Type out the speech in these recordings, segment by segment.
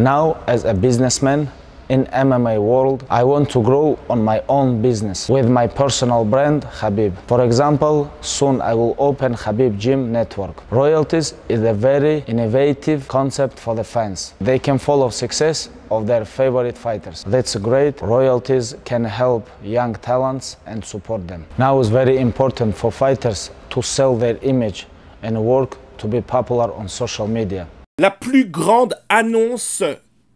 Now, as a businessman in MMA world, I want to grow on my own business with my personal brand, Khabib. For example, soon I will open Khabib Gym Network. Royalties is a very innovative concept for the fans. They can follow success of their favorite fighters. That's great. Royalties can help young talents and support them. Now it's very important for fighters to sell their image and work to be popular on social media. La plus grande annonce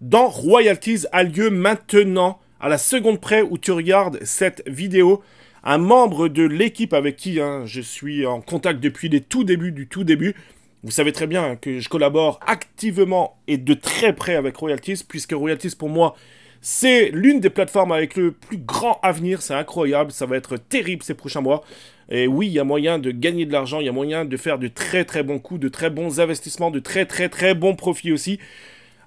dans Royalties a lieu maintenant, à la seconde près où tu regardes cette vidéo. Un membre de l'équipe avec qui je suis en contact depuis les tout débuts, vous savez très bien que je collabore activement et de très près avec Royalties, puisque Royalties pour moi, c'est l'une des plateformes avec le plus grand avenir. C'est incroyable, ça va être terrible ces prochains mois. Et oui, il y a moyen de gagner de l'argent, il y a moyen de faire de très bons coups, de très bons investissements, de très bons profits aussi.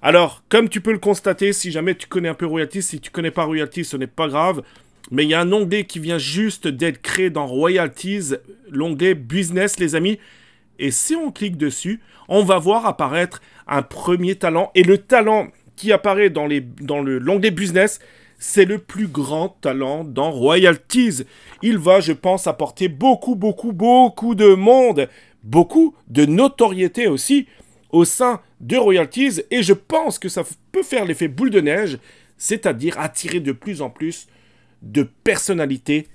Alors, comme tu peux le constater, si jamais tu connais un peu Royalties, si tu connais pas Royalties, ce n'est pas grave. Mais il y a un onglet qui vient juste d'être créé dans Royalties, l'onglet Business, les amis. Et si on clique dessus, on va voir apparaître un premier talent. Et le talent qui apparaît dans l'onglet Business, c'est le plus grand talent dans Royalties. Il va, je pense, apporter beaucoup de monde, beaucoup de notoriété aussi au sein de Royalties, et je pense que ça peut faire l'effet boule de neige, c'est-à-dire attirer de plus en plus de personnalités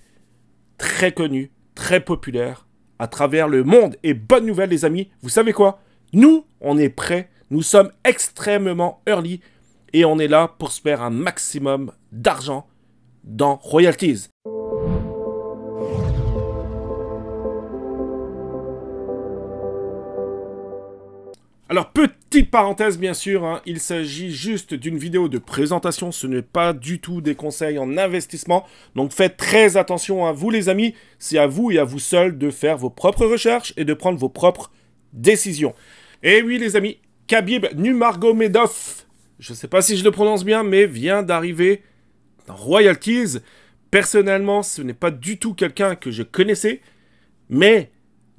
très connues, très populaires à travers le monde. Et bonne nouvelle les amis, vous savez quoi? Nous, on est prêts, nous sommes extrêmement early, et on est là pour se faire un maximum d'argent dans Royalties. Alors, petite parenthèse, bien sûr, il s'agit juste d'une vidéo de présentation, ce n'est pas du tout des conseils en investissement, donc faites très attention à vous les amis, c'est à vous et à vous seuls de faire vos propres recherches et de prendre vos propres décisions. Et oui les amis, Khabib Nurmagomedov, je ne sais pas si je le prononce bien, mais vient d'arriver dans Royalties. Personnellement, ce n'est pas du tout quelqu'un que je connaissais, mais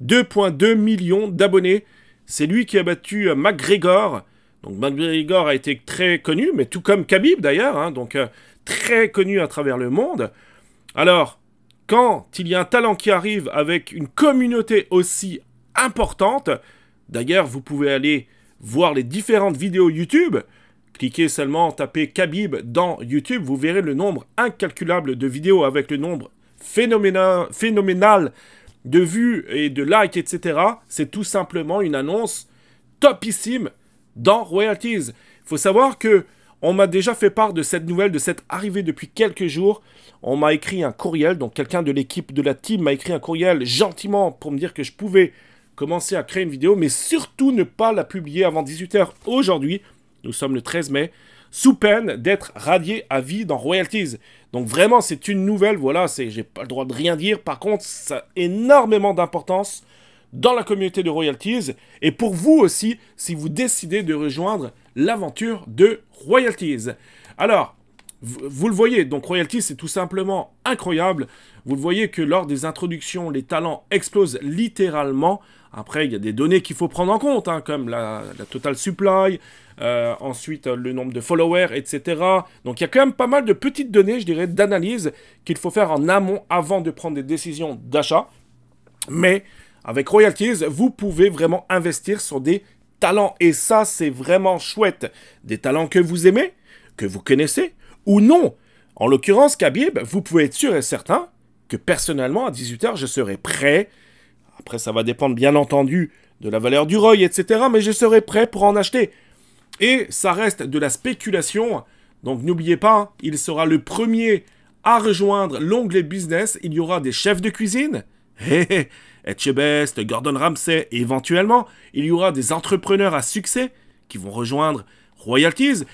2,2 millions d'abonnés. C'est lui qui a battu McGregor. Donc McGregor a été très connu, mais tout comme Khabib d'ailleurs, donc très connu à travers le monde. Alors, quand il y a un talent qui arrive avec une communauté aussi importante, d'ailleurs vous pouvez aller voir les différentes vidéos YouTube, cliquez seulement, tapez Khabib dans YouTube, vous verrez le nombre incalculable de vidéos avec le nombre phénoménal de vues et de likes, etc. C'est tout simplement une annonce topissime dans Royalties. Il faut savoir que on m'a déjà fait part de cette nouvelle, de cette arrivée depuis quelques jours. On m'a écrit un courriel, donc quelqu'un de l'équipe, de la team m'a écrit un courriel gentiment pour me dire que je pouvais commencer à créer une vidéo, mais surtout ne pas la publier avant 18 h aujourd'hui. Nous sommes le 13 mai. Sous peine d'être radié à vie dans Royalties. Donc vraiment, c'est une nouvelle, voilà, j'ai pas le droit de rien dire. Par contre, ça a énormément d'importance dans la communauté de Royalties. Et pour vous aussi, si vous décidez de rejoindre l'aventure de Royalties. Alors, vous le voyez, donc Royalties, c'est tout simplement incroyable. Vous le voyez que lors des introductions, les talents explosent littéralement. Après, il y a des données qu'il faut prendre en compte, comme la total supply, ensuite le nombre de followers, etc. Donc il y a quand même pas mal de petites données, je dirais, d'analyse qu'il faut faire en amont avant de prendre des décisions d'achat. Mais avec Royalties, vous pouvez vraiment investir sur des talents. Et ça, c'est vraiment chouette. Des talents que vous aimez, que vous connaissez, ou non. En l'occurrence, Khabib, vous pouvez être sûr et certain que personnellement, à 18 h, je serai prêt. Après, ça va dépendre bien entendu de la valeur du ROI, etc. Mais je serai prêt pour en acheter. Et ça reste de la spéculation. Donc n'oubliez pas, il sera le premier à rejoindre l'onglet Business. Il y aura des chefs de cuisine. Etchebest, Gordon Ramsay. Et éventuellement, il y aura des entrepreneurs à succès qui vont rejoindre Royalties.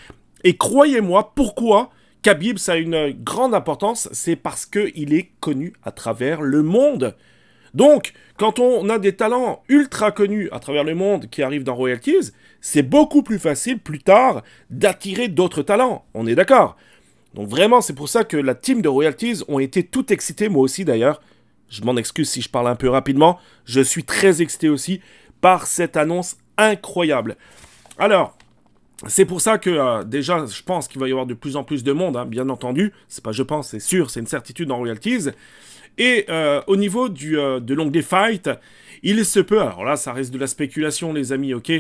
Et croyez-moi, pourquoi Khabib, ça a une grande importance, c'est parce qu'il est connu à travers le monde. Donc, quand on a des talents ultra connus à travers le monde qui arrivent dans Royalties, c'est beaucoup plus facile plus tard d'attirer d'autres talents. On est d'accord? Donc vraiment, c'est pour ça que la team de Royalties ont été tout excités, moi aussi d'ailleurs. Je m'en excuse si je parle un peu rapidement. Je suis très excité aussi par cette annonce incroyable. Alors, C'est pour ça que, déjà, je pense qu'il va y avoir de plus en plus de monde, hein, bien entendu. C'est pas je pense, c'est sûr, c'est une certitude en royalties. Et au niveau de l'onglet Fight, il se peut, alors là, ça reste de la spéculation, les amis, ok?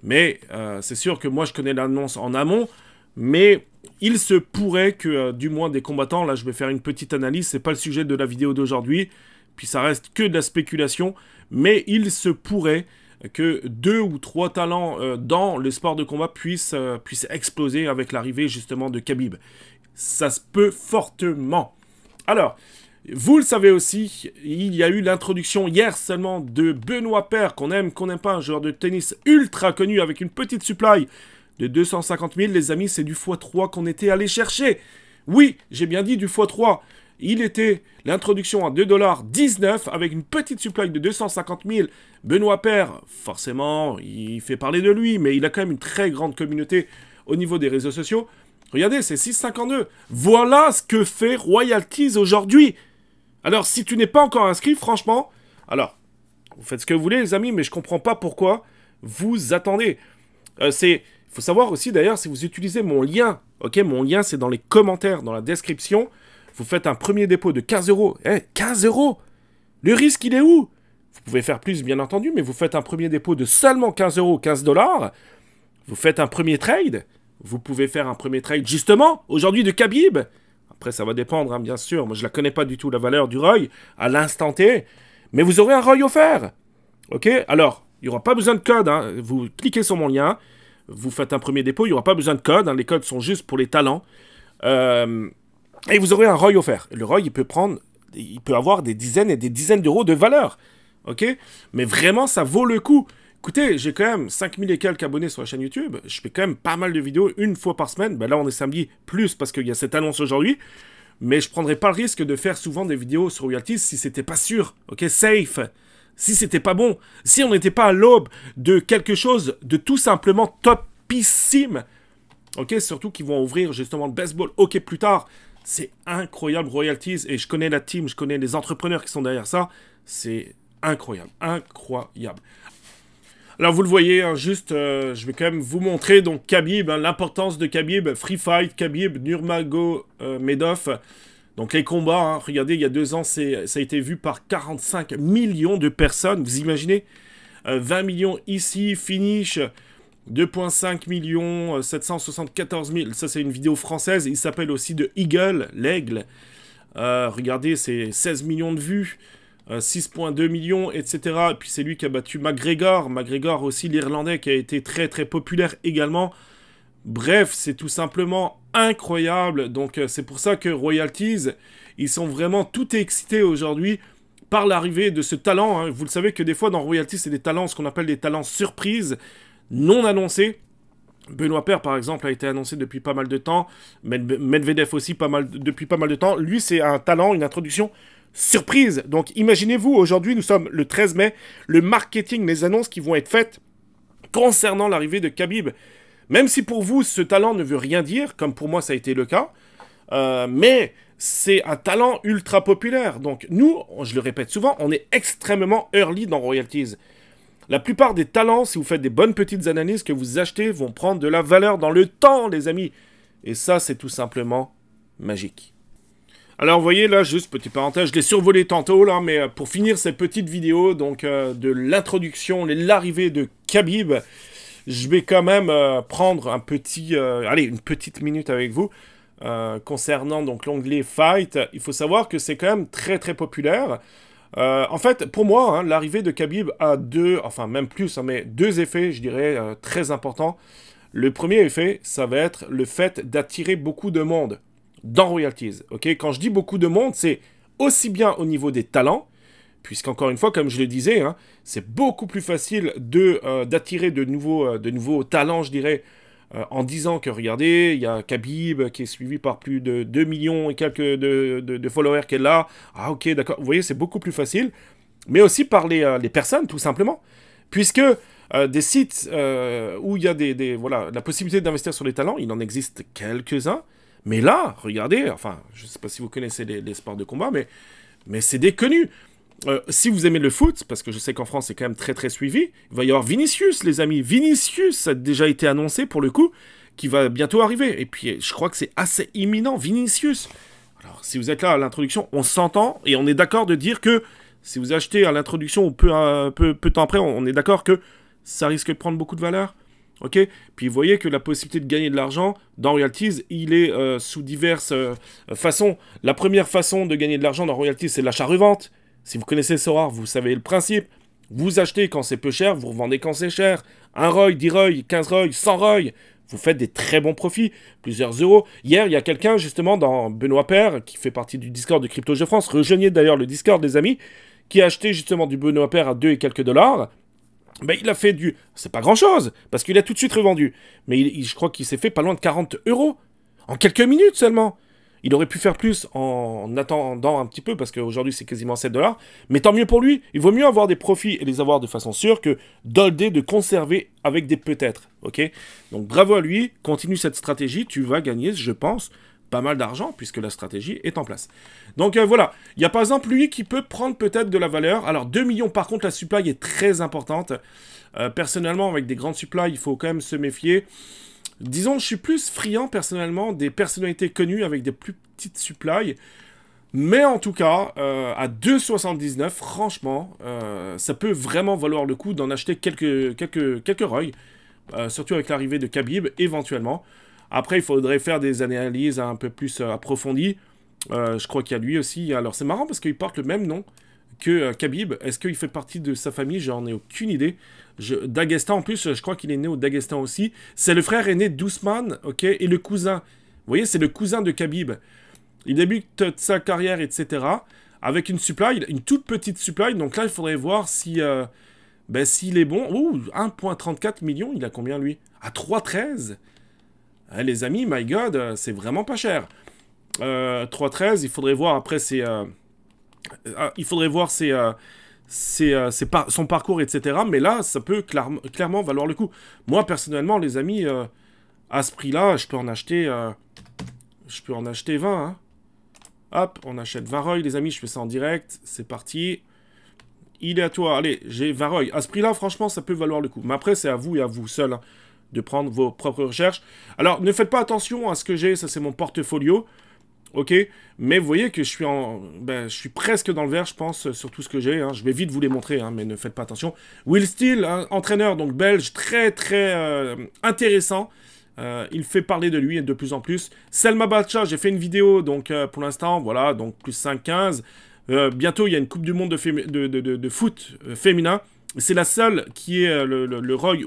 Mais c'est sûr que moi, je connais l'annonce en amont, mais il se pourrait que, du moins, des combattants, là, je vais faire une petite analyse, c'est pas le sujet de la vidéo d'aujourd'hui, puis ça reste que de la spéculation, mais il se pourrait que 2 ou 3 talents dans le sport de combat puissent exploser avec l'arrivée, justement, de Khabib. Ça se peut fortement. Alors, vous le savez aussi, il y a eu l'introduction hier seulement de Benoît Paire, qu'on aime pas, un joueur de tennis ultra connu avec une petite supply de 250 000. Les amis, c'est du x3 qu'on était allé chercher. Oui, j'ai bien dit du x3. Il était l'introduction à 2,19$ avec une petite supply de 250 000. Benoît Paire, forcément, il fait parler de lui, mais il a quand même une très grande communauté au niveau des réseaux sociaux. Regardez, c'est 6,52. Voilà ce que fait Royalties aujourd'hui. Alors, si tu n'es pas encore inscrit, franchement, alors, vous faites ce que vous voulez, les amis, mais je comprends pas pourquoi vous attendez. Il faut savoir aussi, d'ailleurs, si vous utilisez mon lien, ok, mon lien, c'est dans les commentaires, dans la description, vous faites un premier dépôt de 15 €. Eh, 15 €! Le risque, il est où? Vous pouvez faire plus, bien entendu, mais vous faites un premier dépôt de seulement 15 €, 15 $. Vous faites un premier trade. Vous pouvez faire un premier trade, justement, aujourd'hui de Khabib. Après, ça va dépendre, hein, bien sûr. Moi, je ne la connais pas du tout, la valeur du ROI, à l'instant T. Mais vous aurez un ROI offert. Ok? Alors, il n'y aura pas besoin de code. Hein. Vous cliquez sur mon lien. Vous faites un premier dépôt. Il n'y aura pas besoin de code. Hein. Les codes sont juste pour les talents. Et vous aurez un ROI offert. Le ROI, il peut avoir des dizaines et des dizaines d'euros de valeur. Ok? Mais vraiment, ça vaut le coup. Écoutez, j'ai quand même 5000 et quelques abonnés sur la chaîne YouTube. Je fais quand même pas mal de vidéos, une fois par semaine. Ben là, on est samedi, plus parce qu'il y a cette annonce aujourd'hui. Mais je prendrais pas le risque de faire souvent des vidéos sur Royalties si c'était pas sûr. Ok, safe. Si c'était pas bon. Si on n'était pas à l'aube de quelque chose de tout simplement topissime. Ok, surtout qu'ils vont ouvrir justement le baseball hockey plus tard. C'est incroyable, Royalties. Et je connais la team, je connais les entrepreneurs qui sont derrière ça. C'est incroyable, incroyable. Alors vous le voyez, hein, juste, je vais quand même vous montrer donc Khabib, hein, l'importance de Khabib, Free Fight, Khabib, Nurmagomedov. Donc les combats, hein, regardez, il y a 2 ans, ça a été vu par 45 millions de personnes, vous imaginez 20 millions ici, finish, 2,5 millions, 774 000, ça c'est une vidéo française, il s'appelle aussi de Eagle, l'aigle. Regardez, c'est 16 millions de vues. 6,2 millions, etc. Et puis c'est lui qui a battu McGregor. McGregor aussi, l'Irlandais, qui a été très très populaire également. Bref, c'est tout simplement incroyable. Donc c'est pour ça que Royalties, ils sont vraiment tout excités aujourd'hui par l'arrivée de ce talent. Hein. Vous le savez que des fois dans Royalties, c'est des talents, ce qu'on appelle des talents surprises, non annoncés. Benoît Paire, par exemple, a été annoncé depuis pas mal de temps. Medvedev aussi, depuis pas mal de temps. Lui, c'est un talent, une introduction surprise. Donc, imaginez-vous, aujourd'hui, nous sommes le 13 mai, le marketing, les annonces qui vont être faites concernant l'arrivée de Khabib. Même si pour vous, ce talent ne veut rien dire, comme pour moi, ça a été le cas, mais c'est un talent ultra populaire. Donc, nous, je le répète souvent, on est extrêmement early dans Royalties. La plupart des talents, si vous faites des bonnes petites analyses que vous achetez, vont prendre de la valeur dans le temps, les amis. Et ça, c'est tout simplement magique. Alors, vous voyez, là, juste petite parenthèse, je l'ai survolé tantôt, là, mais pour finir cette petite vidéo, donc, de l'introduction, l'arrivée de Khabib, je vais quand même prendre un petit, allez, une petite minute avec vous, concernant, donc, l'onglet Fight. Il faut savoir que c'est quand même très, très populaire. En fait, pour moi, hein, l'arrivée de Khabib a même plus, hein, mais 2 effets, je dirais, très importants. Le premier effet, ça va être le fait d'attirer beaucoup de monde dans Royalties. Okay, quand je dis beaucoup de monde, c'est aussi bien au niveau des talents, puisqu'encore une fois, comme je le disais, hein, c'est beaucoup plus facile d'attirer de nouveaux talents, je dirais, en disant que, regardez, il y a Khabib qui est suivi par plus de 2 millions et quelques de followers qui est là. Ah ok, d'accord. Vous voyez, c'est beaucoup plus facile. Mais aussi par les personnes, tout simplement. Puisque des sites où il y a voilà, la possibilité d'investir sur les talents, il en existe quelques-uns. Mais là, regardez, enfin, je ne sais pas si vous connaissez les sports de combat, mais c'est des connus. Si vous aimez le foot, parce que je sais qu'en France c'est quand même très très suivi, il va y avoir Vinicius, les amis. Vinicius, ça a déjà été annoncé pour le coup, qui va bientôt arriver. Et puis je crois que c'est assez imminent, Vinicius. Alors si vous êtes là à l'introduction, on s'entend et on est d'accord de dire que si vous achetez à l'introduction ou peu de temps après, on est d'accord que ça risque de prendre beaucoup de valeur. Ok. Puis vous voyez que la possibilité de gagner de l'argent dans Royalties, il est sous diverses façons. La première façon de gagner de l'argent dans Royalties, c'est l'achat-revente. Si vous connaissez Sora, vous savez le principe. Vous achetez quand c'est peu cher, vous revendez quand c'est cher. 1 ROI, 10 ROI, 15 ROI, 100 ROI. Vous faites des très bons profits, plusieurs euros. Hier, il y a quelqu'un, justement, dans Benoît Père, qui fait partie du Discord de Crypto Jeux France. Rejoignez d'ailleurs le Discord, les amis, qui a acheté justement du Benoît Père à 2 et quelques dollars. Ben, il a fait du... C'est pas grand-chose, parce qu'il a tout de suite revendu. Mais je crois qu'il s'est fait pas loin de 40 euros. En quelques minutes seulement. Il aurait pu faire plus en attendant un petit peu, parce qu'aujourd'hui c'est quasiment 7 $. Mais tant mieux pour lui. Il vaut mieux avoir des profits et les avoir de façon sûre que d'holder, de conserver avec des peut-être. Ok. Donc bravo à lui. Continue cette stratégie. Tu vas gagner, je pense, pas mal d'argent, puisque la stratégie est en place. Donc voilà. Il y a par exemple lui qui peut prendre peut-être de la valeur. Alors 2 millions par contre, la supply est très importante. Personnellement, avec des grandes supplies, il faut quand même se méfier. Disons, je suis plus friand personnellement des personnalités connues avec des plus petites supplies. Mais en tout cas, à 2,79, franchement, ça peut vraiment valoir le coup d'en acheter quelques ROI. Surtout avec l'arrivée de Khabib, éventuellement. Après, il faudrait faire des analyses un peu plus approfondies. Je crois qu'il y a lui aussi. Alors, c'est marrant parce qu'il porte le même nom que Khabib. Est-ce qu'il fait partie de sa famille? J'en ai aucune idée. Daghestan, en plus, je crois qu'il est né au Daghestan aussi. C'est le frère aîné d'Ousmane, ok, et le cousin. Vous voyez, c'est le cousin de Khabib. Il débute sa carrière, etc. avec une supply, une toute petite supply. Donc là, il faudrait voir si, s'il est bon. Ouh, 1,34 million, il a combien, lui? À 3,13. Les amis, my God, c'est vraiment pas cher. 3,13, il faudrait voir après il faudrait voir son parcours, etc. Mais là, ça peut clairement valoir le coup. Moi, personnellement, les amis, à ce prix-là, je peux en acheter 20. Hein. Hop, on achète 20 ROI, les amis. Je fais ça en direct. C'est parti. Il est à toi. Allez, j'ai 20 ROI. À ce prix-là, franchement, ça peut valoir le coup. Mais après, c'est à vous et à vous seul hein, de prendre vos propres recherches. Alors, ne faites pas attention à ce que j'ai. Ça, c'est mon portfolio. Ok, mais vous voyez que je suis presque dans le vert, je pense, sur tout ce que j'ai. Hein. Je vais vite vous les montrer, hein, mais ne faites pas attention. Will Steele, hein, entraîneur donc belge, très intéressant. Il fait parler de lui de plus en plus. Selma Bacha, j'ai fait une vidéo, donc pour l'instant, voilà, donc plus 5-15. Bientôt, il y a une Coupe du Monde de foot féminin. C'est la seule qui est le ROI,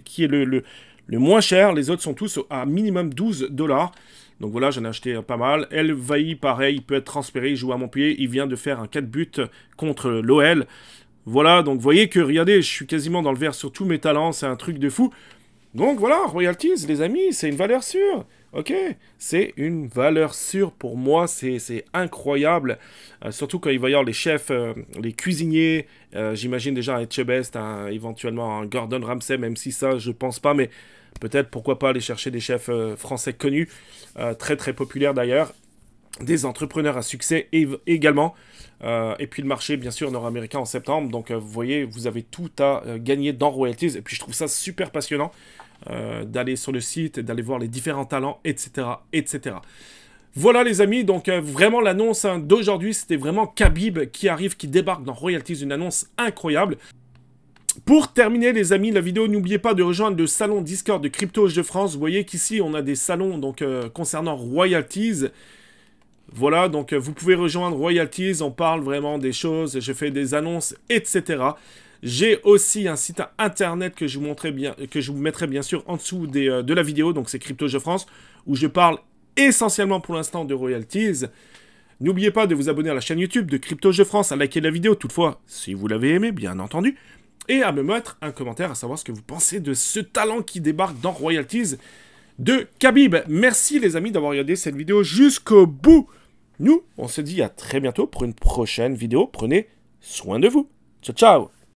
qui est le moins cher. Les autres sont tous à minimum 12 $. Donc voilà, j'en ai acheté pas mal. El Vailly, pareil, il peut être transféré, il joue à Montpellier. Il vient de faire un 4 buts contre l'OL. Voilà, donc vous voyez que, regardez, je suis quasiment dans le vert sur tous mes talents. C'est un truc de fou. Donc voilà, Royalties, les amis, c'est une valeur sûre. Ok, c'est une valeur sûre pour moi, c'est incroyable. Surtout quand il va y avoir les chefs, les cuisiniers. J'imagine déjà un Etchebest, éventuellement un Gordon Ramsay, même si ça, je pense pas, mais... Peut-être, pourquoi pas aller chercher des chefs français connus, très populaires d'ailleurs, des entrepreneurs à succès également, et puis le marché bien sûr nord-américain en septembre, donc vous voyez, vous avez tout à gagner dans Royalties, et puis je trouve ça super passionnant d'aller sur le site, d'aller voir les différents talents, etc. etc. Voilà les amis, donc vraiment l'annonce d'aujourd'hui, c'était vraiment Khabib qui arrive, qui débarque dans Royalties, une annonce incroyable. Pour terminer les amis, la vidéo, n'oubliez pas de rejoindre le salon Discord de Crypto Jeux France. Vous voyez qu'ici, on a des salons donc concernant Royalties. Voilà, donc vous pouvez rejoindre Royalties, on parle vraiment des choses, je fais des annonces, etc. J'ai aussi un site internet que je vous mettrai bien sûr en dessous de la vidéo, donc c'est Crypto Jeux France, où je parle essentiellement pour l'instant de Royalties. N'oubliez pas de vous abonner à la chaîne YouTube de Crypto Jeux France, à liker la vidéo toutefois, si vous l'avez aimé, bien entendu. Et à me mettre un commentaire à savoir ce que vous pensez de ce talent qui débarque dans Royalties de Khabib. Merci les amis d'avoir regardé cette vidéo jusqu'au bout. Nous, on se dit à très bientôt pour une prochaine vidéo. Prenez soin de vous. Ciao, ciao.